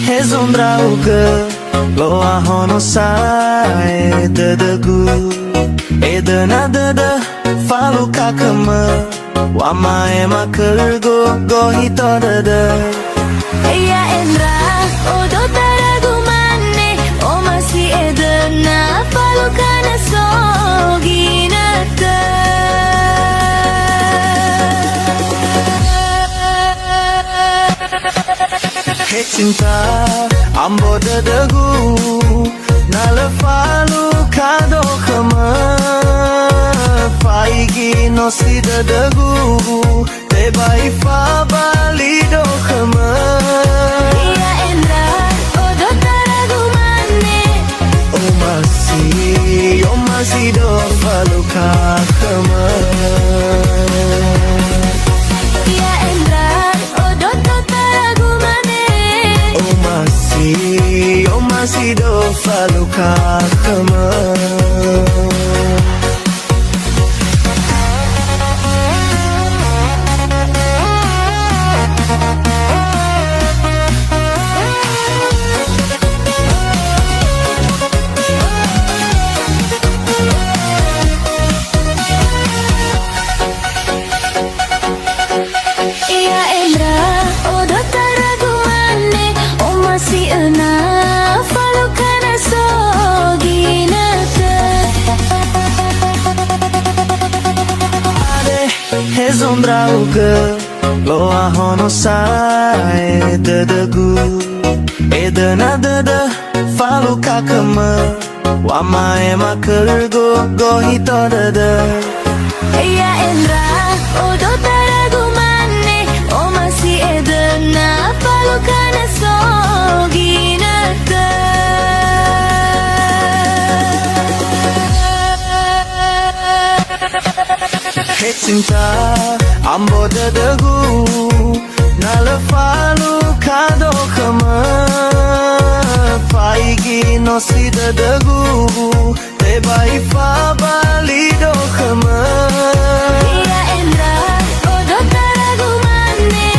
Hezondrauga lo ahono sai dadagu edana dada falu kakama wama ema kergo gohito dada Eya Endra odo taragu manne o masih edana falu kana soginata Hey cinta ambo dadagu nala falu kado kama paigi no si dadagu te bai fa balido kama Eya Endra odo taragu manne o masih do falu kama Eya Endra odo taragu manne o masih do falu kama Eya Endra odo taragu manne o masih ena falu kana soginata Hezondrauga lo ahono sai dadagu edana dada falu kakama wama ema kergo gohito dada Eya Endra odo taragu manne o masih edana falu kana soginata Hey cinta ambo dadagu nala falu kado kama paigi no si dadagu te bai fa balido kama Eya Endra odo taragu manne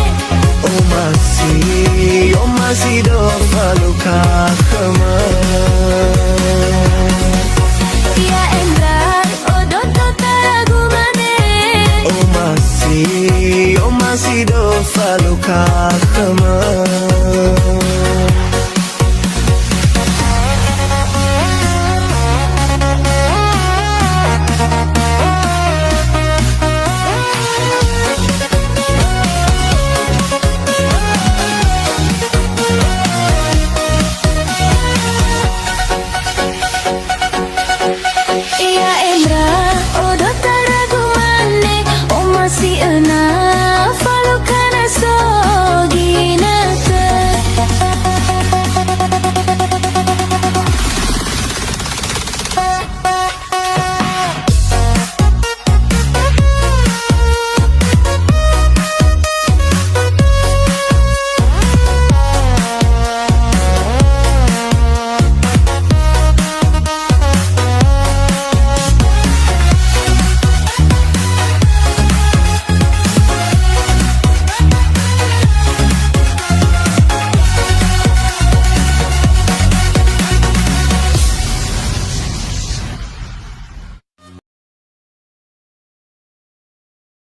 o masih do falu kama Eya Endra odo taragu manne o masih do falu kama